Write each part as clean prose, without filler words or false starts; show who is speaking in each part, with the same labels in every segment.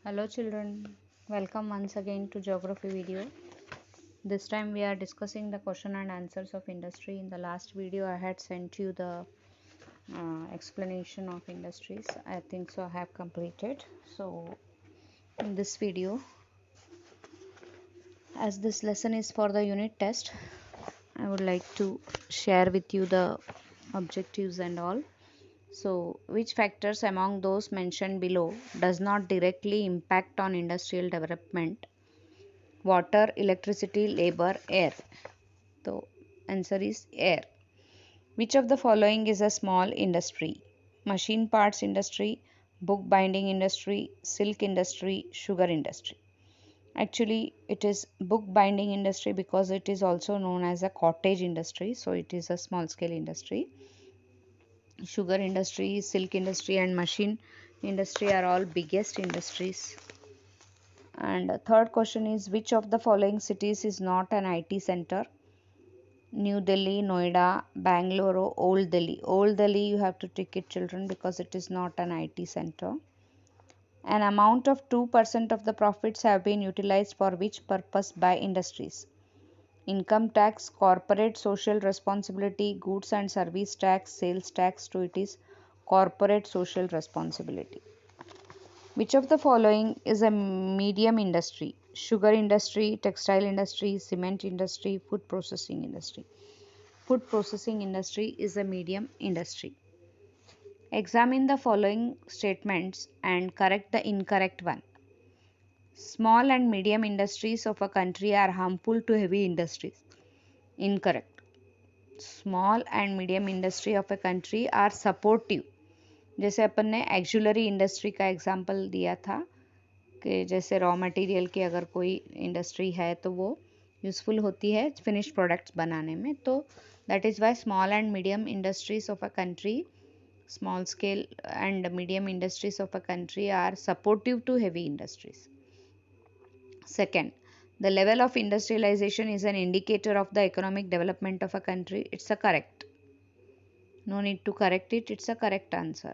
Speaker 1: Hello children, welcome once again to geography video. This time we are discussing the question and answers of industry. In the last video I had sent you the explanation of industries. I think so I have completed. So in this video, as this lesson is for the unit test, I would like to share with you the objectives and all. So which factors among those mentioned below does not directly impact on industrial development? Water, electricity, labor, air. So answer is air. Which of the following is a small industry? Machine parts industry, book binding industry, silk industry, sugar industry. Actually, it is book binding industry because it is also known as a cottage industry. So it is a small scale industry. Sugar industry, silk industry and machine industry are all biggest industries. And third question is, which of the following cities is not an IT center? New Delhi, Noida, Bangalore, Old Delhi. Old Delhi you have to take it children because it is not an IT center. An amount of 2% of the profits have been utilized for which purpose by industries? Income tax, corporate social responsibility, goods and service tax, sales tax. So it is corporate social responsibility. Which of the following is a medium industry? Sugar industry, textile industry, cement industry, food processing industry. Food processing industry is a medium industry. Examine the following statements and correct the incorrect one. Small and medium industries of a country are harmful to heavy industries. Incorrect. Small and medium industry of a country are supportive. जैसे अपन ने auxiliary industry का example दिया था कि जैसे raw material की अगर कोई इंडस्ट्री है तो वो यूज़फुल होती है फिनिश्ड प्रोडक्ट्स बनाने में. तो that is why small and medium industries of a country, small scale and medium industries of a country are supportive to heavy industries. Second, the level of industrialization is an indicator of the economic development of a country. It's a correct. No need to correct it. It's a correct answer.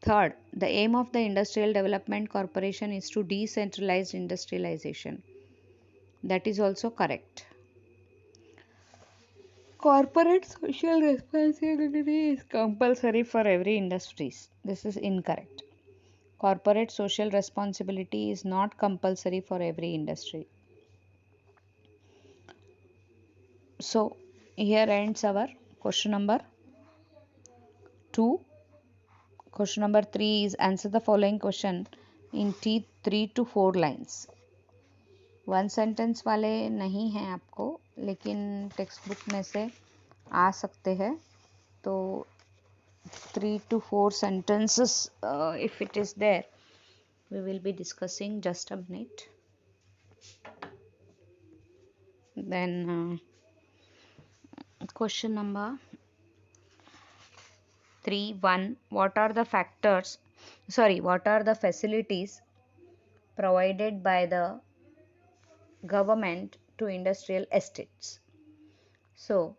Speaker 1: Third, the aim of the Industrial Development Corporation is to decentralize industrialization. That is also correct. Corporate social responsibility is compulsory for every industries. This is incorrect. Corporate social responsibility is not compulsory for every industry. So, here ends our question number 2. Question number 3 is answer the following question in 3 to 4 lines. One sentence वाले नहीं हैं आपको, लेकिन text book में से आ सकते हैं. तो 3 to 4 sentences if it is there, we will be discussing. Just a minute. Then question number 3.1. What are the facilities provided by the government to industrial estates? So,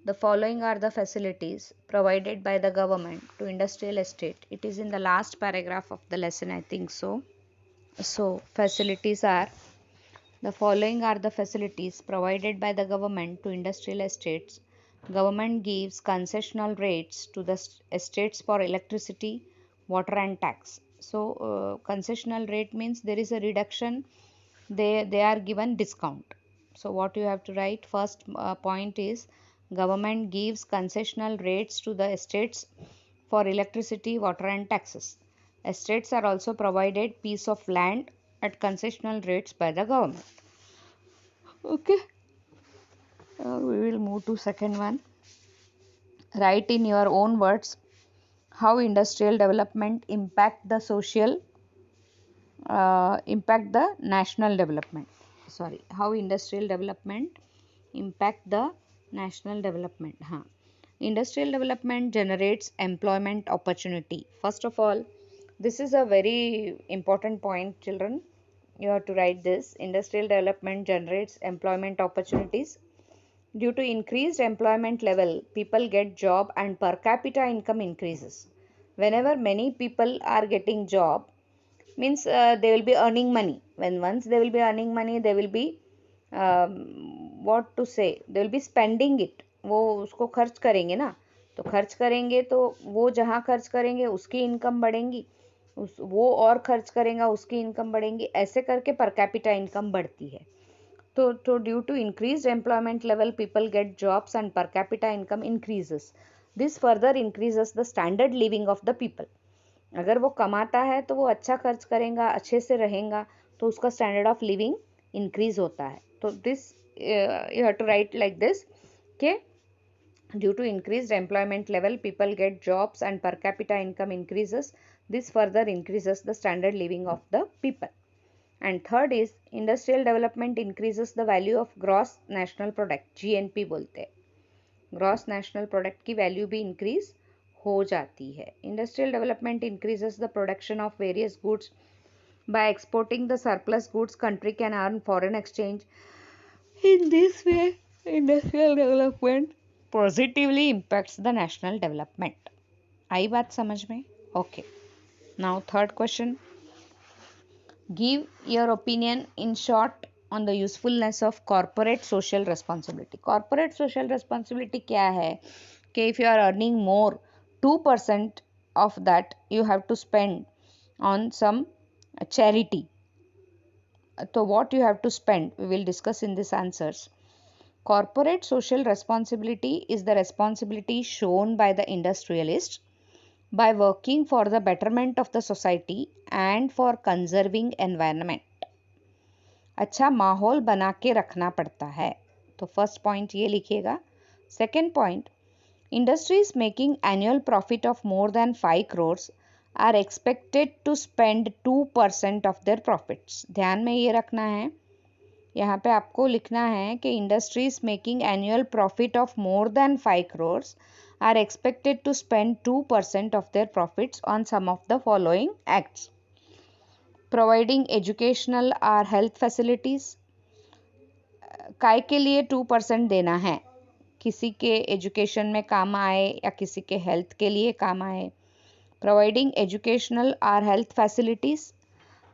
Speaker 1: the following are the facilities provided by the government to industrial estate. It is in the last paragraph of the lesson, I think so. So, facilities are, the following are the facilities provided by the government to industrial estates. Government gives concessional rates to the estates for electricity, water and tax. So, concessional rate means there is a reduction. They are given discount. So, what you have to write first point is government gives concessional rates to the estates for electricity, water and taxes. Estates are also provided piece of land at concessional rates by the government. Okay. We will move to second one. Write in your own words how industrial development impact the national development. How industrial development impact the national development. Industrial development generates employment opportunity. First of all, this is a very important point, children. You have to write this. Industrial development generates employment opportunities. Due to increased employment level, people get job and per capita income increases. Whenever many people are getting job, means they will be earning money. When once they will be earning money, they will be what to say, they will be spending it. वो उसको खर्च करेंगे ना, तो खर्च करेंगे तो वो जहाँ खर्च करेंगे उसकी इनकम बढ़ेंगी, वो और खर्च करेगा उसकी इनकम बढ़ेंगी, ऐसे करके पर कैपिटा इनकम बढ़ती है. तो due to increase employment level people get jobs and per capita income increases. This further increases the standard living of the people. अगर वो कमाता है तो वो अच्छा खर्च करेगा, अच्छे से रहेगा, तो उसका स्टैंडर्ड ऑफ लिविंग इंक्रीज होता है. तो this you have to write like this के due to increased employment level people get jobs and per capita income increases. This further increases the standard living of the people. And third is industrial development increases the value of gross national product, GNP बोलते हैं. Gross national product की value भी increase हो जाती है. Industrial development increases the production of various goods. By exporting the surplus goods country can earn foreign exchange. In this way industrial development positively impacts the national development. आई बात समझ में? Okay. Now third question. Give your opinion in short on the usefulness of corporate social responsibility. Corporate social responsibility क्या है कि if you are earning more 2% of that you have to spend on some charity. So what you have to spend we will discuss in these answers. Corporate social responsibility is the responsibility shown by the industrialist by working for the betterment of the society and for conserving environment. अच्छा माहौल बना के रखना पड़ता है. तो first point ये लिखिएगा. Second point, industries making annual profit of more than 5 crores are expected to spend 2% of their profits. ध्यान में ये रखना है, यहाँ पे आपको लिखना है कि industries making annual profit of more than 5 crores are expected to spend 2% of their profits on some of the following acts. Providing educational और हेल्थ फैसिलिटीज़. काय के लिए 2% देना है? किसी के एजुकेशन में काम आए या किसी के हेल्थ के लिए काम आए. प्रोवाइडिंग एजुकेशनल और health facilities.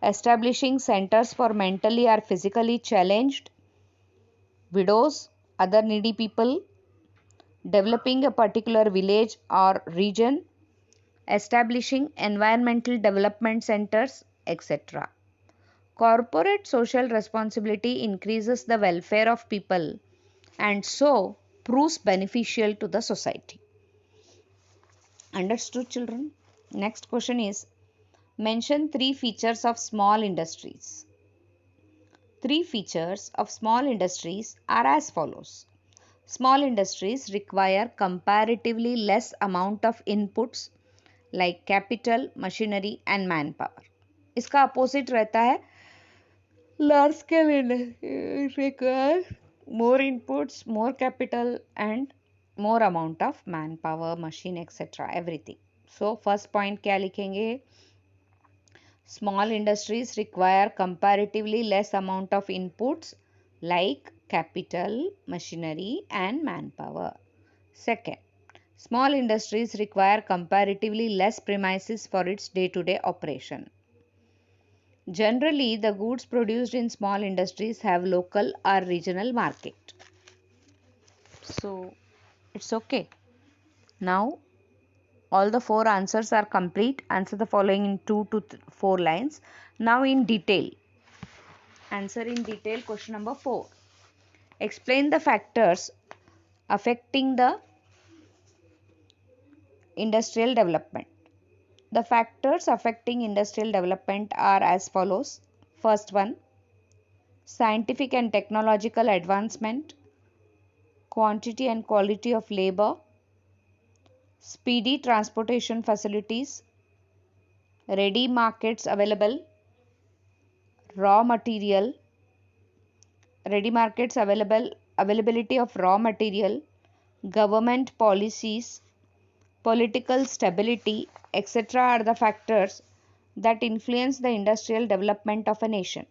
Speaker 1: Establishing centres for mentally और physically challenged, widows, other needy people. Developing a particular village और region. Establishing environmental development centres, etc. Corporate social responsibility increases the welfare of people and so proves beneficial to the society. Understood, children? Next question is, mention 3 features of small industries. 3 features of small industries are as follows. Small industries require comparatively less amount of inputs like capital, machinery and manpower. इसका opposite रहता है large scale industry require more inputs, more capital and more amount of man power, machine etcetera everything. So first point क्या लिखेंगे? Small industries require comparatively less amount of inputs like capital, machinery and man power. Second, small industries require comparatively less premises for its day-to-day operation. Generally, the goods produced in small industries have local or regional market. So, it's okay. Now, all the 4 answers are complete. Answer the following in 2 to 4 lines. Now, in detail. Answer in detail question number 4. Explain the factors affecting the industrial development. The factors affecting industrial development are as follows. First one, scientific and technological advancement, quantity and quality of labor, speedy transportation facilities, ready markets available, raw material, ready markets availability of raw material, government policies, political stability, etc. are the factors that influence the industrial development of a nation.